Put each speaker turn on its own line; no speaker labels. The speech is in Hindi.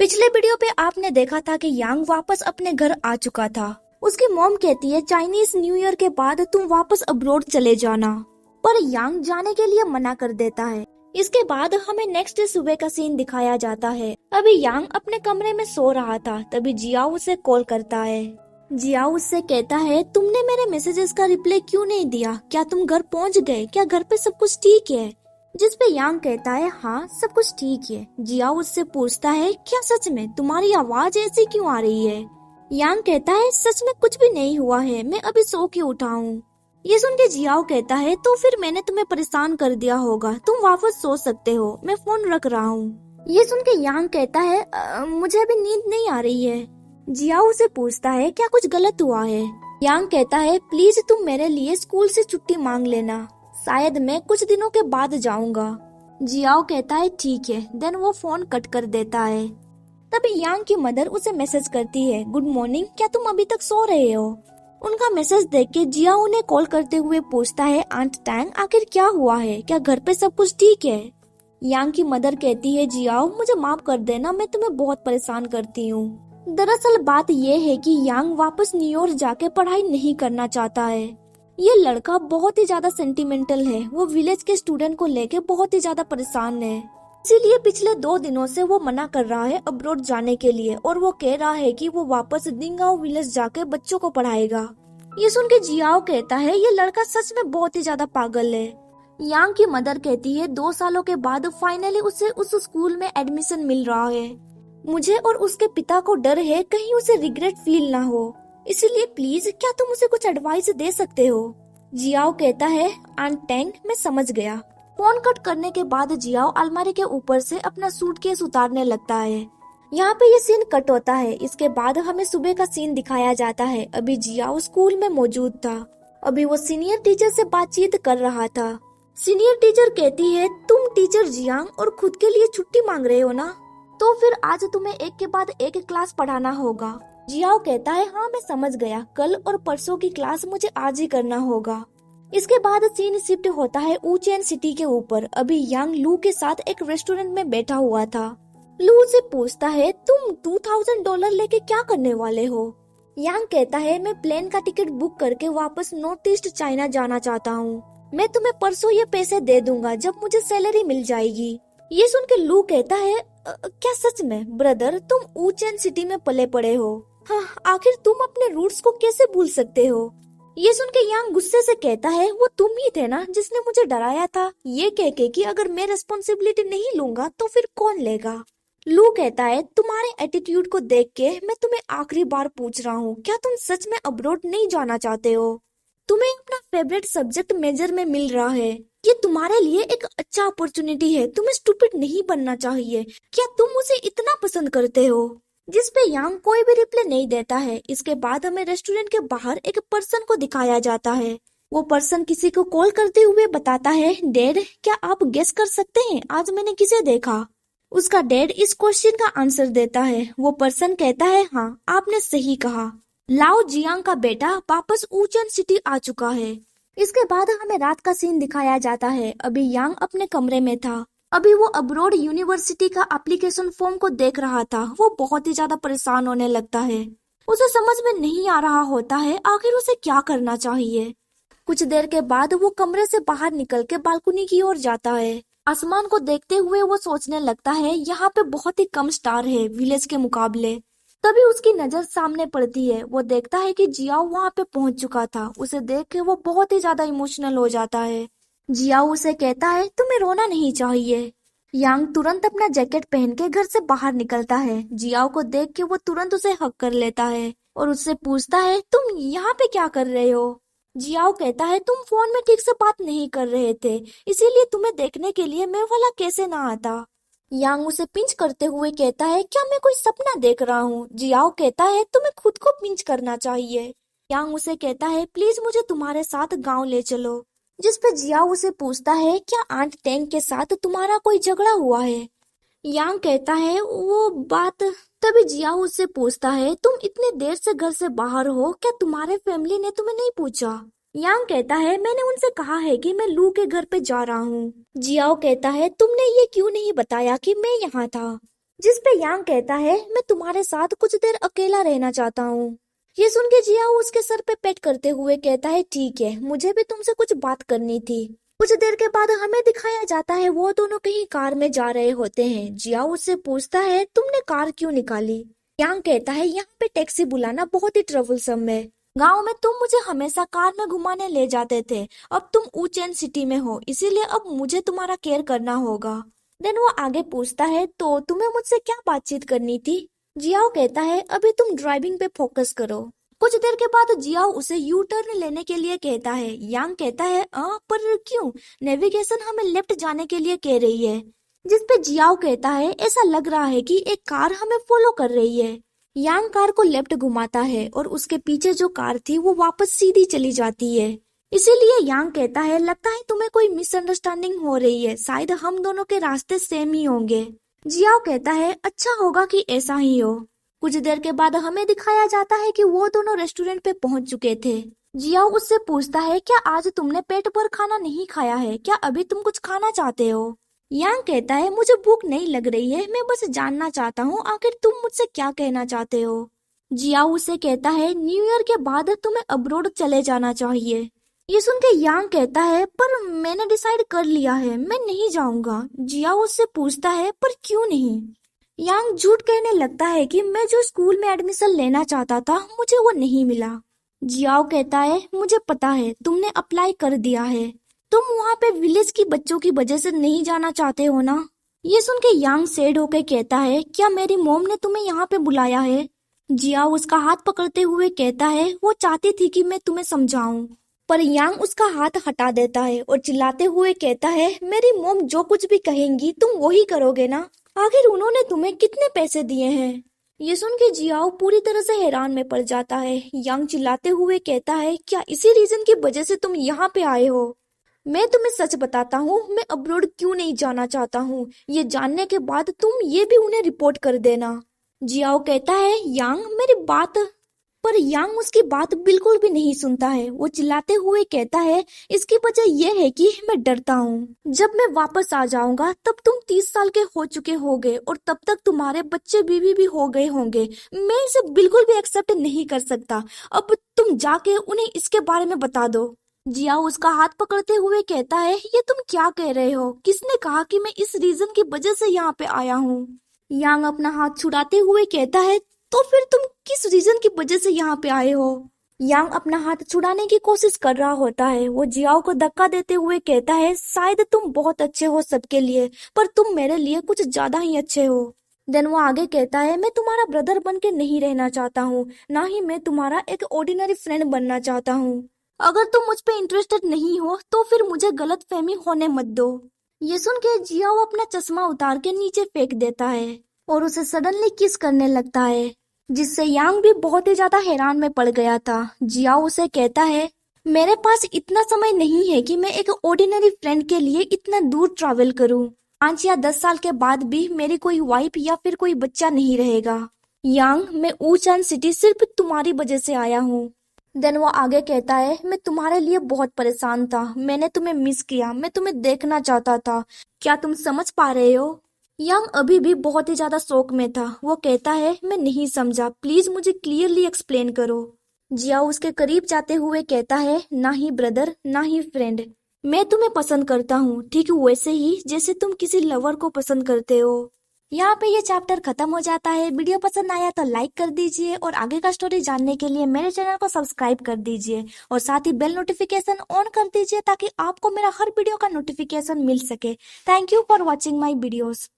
पिछले वीडियो पे आपने देखा था कि यांग वापस अपने घर आ चुका था। उसकी मॉम कहती है चाइनीज न्यू ईयर के बाद तुम वापस अब्रोड चले जाना, पर यांग जाने के लिए मना कर देता है। इसके बाद हमें नेक्स्ट डे सुबह का सीन दिखाया जाता है। अभी यांग अपने कमरे में सो रहा था, तभी जियाओ उसे कॉल करता है। जियाओ उससे कहता है तुमने मेरे मैसेजेस का रिप्लाई क्यों नहीं दिया, क्या तुम घर पहुंच गए, क्या घर पे सब कुछ ठीक है? जिस पे यांग कहता है हाँ सब कुछ ठीक है। जियाओ उससे पूछता है क्या सच में तुम्हारी आवाज ऐसी क्यों आ रही है? यांग कहता है सच में कुछ भी नहीं हुआ है, मैं अभी सो के उठा हूँ। ये सुन के जियाओ कहता है तो फिर मैंने तुम्हें परेशान कर दिया होगा, तुम वापस सो सकते हो, मैं फोन रख रहा हूँ। ये सुन के यांग कहता है मुझे अभी नींद नहीं आ रही है। जियाओ उसे पूछता है क्या कुछ गलत हुआ है? यांग कहता है प्लीज तुम मेरे लिए स्कूल से छुट्टी मांग लेना, शायद मैं कुछ दिनों के बाद जाऊंगा। जियाओ कहता है ठीक है, देन वो फोन कट कर देता है। तभी यांग की मदर उसे मैसेज करती है गुड मॉर्निंग, क्या तुम अभी तक सो रहे हो? उनका मैसेज देख के जियाओ उन्हें कॉल करते हुए पूछता है आंट टैंग आखिर क्या हुआ है, क्या घर पे सब कुछ ठीक है? यांग की मदर कहती है जियाओ मुझे माफ कर देना, मैं तुम्हें बहुत परेशान करती हूँ। दरअसल बात ये है कि यांग वापस न्यूयॉर्क जाके पढ़ाई नहीं करना चाहता है। ये लड़का बहुत ही ज्यादा सेंटिमेंटल है, वो विलेज के स्टूडेंट को लेके बहुत ही ज्यादा परेशान है। इसीलिए पिछले 2 दिनों से वो मना कर रहा है अब्रोड जाने के लिए, और वो कह रहा है कि वो वापस दिंगाओ विलेज जाके बच्चों को पढ़ाएगा। ये सुन के जियाओ कहता है ये लड़का सच में बहुत ही ज्यादा पागल है। यांग की मदर कहती है 2 सालों के बाद फाइनली उसे उस स्कूल में एडमिशन मिल रहा है। मुझे और उसके पिता को डर है कहीं उसे रिग्रेट फील ना हो, इसीलिए प्लीज क्या तुम उसे कुछ एडवाइस दे सकते हो? जियाओ कहता है आंट टैंग मैं समझ गया। फोन कट करने के बाद जियाओ अलमारी के ऊपर से अपना सूटकेस उतारने लगता है। यहाँ पे ये सीन कट होता है। इसके बाद हमें सुबह का सीन दिखाया जाता है। अभी जियाओ स्कूल में मौजूद था। अभी वो सीनियर टीचर से बातचीत कर रहा था। सीनियर टीचर कहती है तुम टीचर जियांग और खुद के लिए छुट्टी मांग रहे हो ना, तो फिर आज तुम्हें एक के बाद एक क्लास पढ़ाना होगा। जियाओ कहता है हाँ मैं समझ गया, कल और परसों की क्लास मुझे आज ही करना होगा। इसके बाद सीन शिफ्ट होता है ऊचेन सिटी के ऊपर। अभी यांग लू के साथ एक रेस्टोरेंट में बैठा हुआ था। लू से पूछता है तुम $2000 लेके क्या करने वाले हो? यांग कहता है मैं प्लेन का टिकट बुक करके वापस नॉर्थ ईस्ट चाइना जाना चाहता हूँ, मैं तुम्हें परसों ये पैसे दे दूंगा जब मुझे सैलरी मिल जाएगी। ये सुन के लू कहता है क्या सच में ब्रदर तुम ऊचेन सिटी में पले पड़े हो? हाँ, आखिर तुम अपने रूट्स को कैसे भूल सकते हो? ये सुन के यांग गुस्से से कहता है वो तुम ही थे ना जिसने मुझे डराया था, ये कह के कि अगर मैं रिस्पॉन्सिबिलिटी नहीं लूंगा तो फिर कौन लेगा? लू कहता है तुम्हारे एटीट्यूड को देख के मैं तुम्हें आखिरी बार पूछ रहा हूँ, क्या तुम सच में अब्रोड नहीं जाना चाहते हो? तुम्हें अपना फेवरेट सब्जेक्ट मेजर में मिल रहा है, ये तुम्हारे लिए एक अच्छा अपॉर्चुनिटी है, तुम्हें स्टूपिड नहीं बनना चाहिए। क्या तुम उसे इतना पसंद करते हो? जिस पे यांग कोई भी रिप्लाई नहीं देता है। इसके बाद हमें रेस्टोरेंट के बाहर एक पर्सन को दिखाया जाता है। वो पर्सन किसी को कॉल करते हुए बताता है डैड क्या आप गेस कर सकते हैं आज मैंने किसे देखा? उसका डैड इस क्वेश्चन का आंसर देता है। वो पर्सन कहता है हाँ आपने सही कहा, लाओ जियांग का बेटा वापस ऊचेन सिटी आ चुका है। इसके बाद हमें रात का सीन दिखाया जाता है। अभी यांग अपने कमरे में था। अभी वो अब्रोड यूनिवर्सिटी का एप्लीकेशन फॉर्म को देख रहा था। वो बहुत ही ज्यादा परेशान होने लगता है। उसे समझ में नहीं आ रहा होता है आखिर उसे क्या करना चाहिए। कुछ देर के बाद वो कमरे से बाहर निकल के बालकनी की ओर जाता है। आसमान को देखते हुए वो सोचने लगता है यहाँ पे बहुत ही कम स्टार है विलेज के मुकाबले। तभी उसकी नजर सामने पड़ती है। वो देखता है कि जियाओ वहाँ पे पहुंच चुका था। उसे देख के वो बहुत ही ज्यादा इमोशनल हो जाता है। जियाओ उसे कहता है तुम्हें रोना नहीं चाहिए। यांग तुरंत अपना जैकेट पहन के घर से बाहर निकलता है। जियाओ को देख के वो तुरंत उसे हक कर लेता है और उससे पूछता है तुम यहाँ पे क्या कर रहे हो? जियाओ कहता है तुम फोन में ठीक से बात नहीं कर रहे थे, इसीलिए तुम्हें देखने के लिए मैं वाला कैसे ना आता। यांग उसे पिंच करते हुए कहता है क्या मैं कोई सपना देख रहा हूँ? जियाओ कहता है तुम्हें खुद को पिंच करना चाहिए। यांग उसे कहता है प्लीज मुझे तुम्हारे साथ गाँव ले चलो। जिस पे जियाओ उसे पूछता है क्या आंट टैंग के साथ तुम्हारा कोई झगड़ा हुआ है? यांग कहता है वो बात। तभी जियाओ उससे पूछता है तुम इतने देर से घर से बाहर हो, क्या तुम्हारे फैमिली ने तुम्हें नहीं पूछा? यांग कहता है मैंने उनसे कहा है कि मैं लू के घर पे जा रहा हूँ। जियाओ कहता है तुमने ये क्यों नहीं बताया कि मैं यहाँ था? जिस पे यांग कहता है मैं तुम्हारे साथ कुछ देर अकेला रहना चाहता हूँ। ये सुन के जियाओ उसके सर पे पेट करते हुए कहता है ठीक है, मुझे भी तुमसे कुछ बात करनी थी। कुछ देर के बाद हमें दिखाया जाता है वो दोनों कहीं कार में जा रहे होते हैं। जियाओ उससे पूछता है तुमने कार क्यों निकाली। यांग कहता है यहाँ पे टैक्सी बुलाना बहुत ही ट्रबलसम है। गांव में तुम मुझे हमेशा कार में घुमाने ले जाते थे, अब तुम ऊचेन सिटी में हो, इसीलिए अब मुझे तुम्हारा केयर करना होगा। देन वो आगे पूछता है तो तुम्हें मुझसे क्या बातचीत करनी थी। जियाओ कहता है अभी तुम ड्राइविंग पे फोकस करो। कुछ देर के बाद जियाओ उसे यू टर्न लेने के लिए कहता है। यांग कहता है पर क्यों, नेविगेशन हमें लेफ्ट जाने के लिए कह रही है। जिस पे जियाओ कहता है ऐसा लग रहा है कि एक कार हमें फॉलो कर रही है। यांग कार को लेफ्ट घुमाता है और उसके पीछे जो कार थी वो वापस सीधी चली जाती है। इसीलिए यांग कहता है लगता है तुम्हें कोई मिसअंडरस्टैंडिंग हो रही है, शायद हम दोनों के रास्ते सेम ही होंगे। जियाओ कहता है अच्छा होगा कि ऐसा ही हो। कुछ देर के बाद हमें दिखाया जाता है कि वो दोनों रेस्टोरेंट पे पहुंच चुके थे। जियाओ उससे पूछता है क्या आज तुमने पेट भर खाना नहीं खाया है, क्या अभी तुम कुछ खाना चाहते हो। यांग कहता है मुझे भूख नहीं लग रही है, मैं बस जानना चाहता हूँ आखिर तुम मुझसे क्या कहना चाहते हो। जियाओ उसे कहता है न्यू ईयर के बाद तुम्हें अब्रोड चले जाना चाहिए। ये सुन के यांग कहता है पर मैंने डिसाइड कर लिया है, मैं नहीं जाऊंगा। जियाओ उससे पूछता है पर क्यों नहीं। यांग झूठ कहने लगता है कि मैं जो स्कूल में एडमिशन लेना चाहता था मुझे वो नहीं मिला। जियाओ कहता है मुझे पता है तुमने अप्लाई कर दिया है, तुम वहाँ पे विलेज की बच्चों की वजह से नहीं जाना चाहते हो ना। ये सुन के यांग सैड होकर कहता है क्या मेरी मॉम ने तुम्हें यहाँ पे बुलाया है। जियाओ उसका हाथ पकड़ते हुए कहता है वो चाहती थी कि मैं तुम्हें समझाऊं, पर यांग उसका हाथ हटा देता है और चिल्लाते हुए कहता है मेरी मॉम जो कुछ भी कहेंगी तुम वही करोगे ना, आखिर उन्होंने तुम्हें कितने पैसे दिए हैं। ये सुन के जियाओ पूरी तरह से हैरान में पड़ जाता है। यांग चिल्लाते हुए कहता है क्या इसी रीजन की वजह से तुम यहाँ पे आए हो। मैं तुम्हें सच बताता हूँ, मैं अब्रोड क्यों नहीं जाना चाहता हूँ, ये जानने के बाद तुम ये भी उन्हें रिपोर्ट कर देना। जियाओ कहता है यांग मेरी बात, पर यांग उसकी बात बिल्कुल भी नहीं सुनता है। वो चिल्लाते हुए कहता है इसकी वजह यह है कि मैं डरता हूँ जब मैं वापस आ जाऊंगा तब तुम 30 साल के हो चुके होगे और तब तक तुम्हारे बच्चे बीवी भी हो गए होंगे। मैं इसे बिल्कुल भी एक्सेप्ट नहीं कर सकता, अब तुम जाके उन्हें इसके बारे में बता दो। जियाओ उसका हाथ पकड़ते हुए कहता है ये तुम क्या कह रहे हो, किसने कहा कि मैं इस रीजन की वजह से यहाँ पे आया हूँ। यांग अपना हाथ छुड़ाते हुए कहता है तो फिर तुम किस रीजन की वजह से यहाँ पे आए हो। यांग अपना हाथ छुड़ाने की कोशिश कर रहा होता है। वो जियाओ को धक्का देते हुए कहता है शायद तुम बहुत अच्छे हो सबके लिए, पर तुम मेरे लिए कुछ ज्यादा ही अच्छे हो। देन वो आगे कहता है मैं तुम्हारा ब्रदर बन के नहीं रहना चाहता हूँ, ना ही मैं तुम्हारा एक ऑर्डिनरी फ्रेंड बनना चाहता हूँ। अगर तुम मुझ पे इंटरेस्टेड नहीं हो तो फिर मुझे गलत फहमी होने मत दो। ये सुन के जियाओ अपना चश्मा उतार के नीचे फेंक देता है और उसे सडनली किस करने लगता है, जिससे यांग भी बहुत ही ज्यादा हैरान में पड़ गया था। जियाओ उसे कहता है मेरे पास इतना समय नहीं है कि मैं एक ऑर्डिनरी फ्रेंड के लिए इतना दूर ट्रैवल करूं। 5 या 10 साल के बाद भी मेरी कोई वाइफ या फिर कोई बच्चा नहीं रहेगा। यांग मैं ऊचान सिटी सिर्फ तुम्हारी वजह से आया हूँ। देन वो आगे कहता है मैं तुम्हारे लिए बहुत परेशान था, मैंने तुम्हें मिस किया, मैं तुम्हें देखना चाहता था, क्या तुम समझ पा रहे हो। यांग अभी भी बहुत ही ज्यादा शौक में था। वो कहता है मैं नहीं समझा, प्लीज मुझे क्लियरली एक्सप्लेन करो। जियाओ उसके करीब जाते हुए कहता है ना ही ब्रदर ना ही फ्रेंड, मैं तुम्हें पसंद करता हूँ ठीक वैसे ही जैसे तुम किसी लवर को पसंद करते हो। यहाँ पे ये चैप्टर खत्म हो जाता है। वीडियो पसंद आया तो लाइक कर दीजिए और आगे का स्टोरी जानने के लिए मेरे चैनल को सब्सक्राइब कर दीजिए और साथ ही बेल नोटिफिकेशन ऑन कर दीजिए ताकि आपको मेरा हर वीडियो का नोटिफिकेशन मिल सके। Thank you for watching my videos.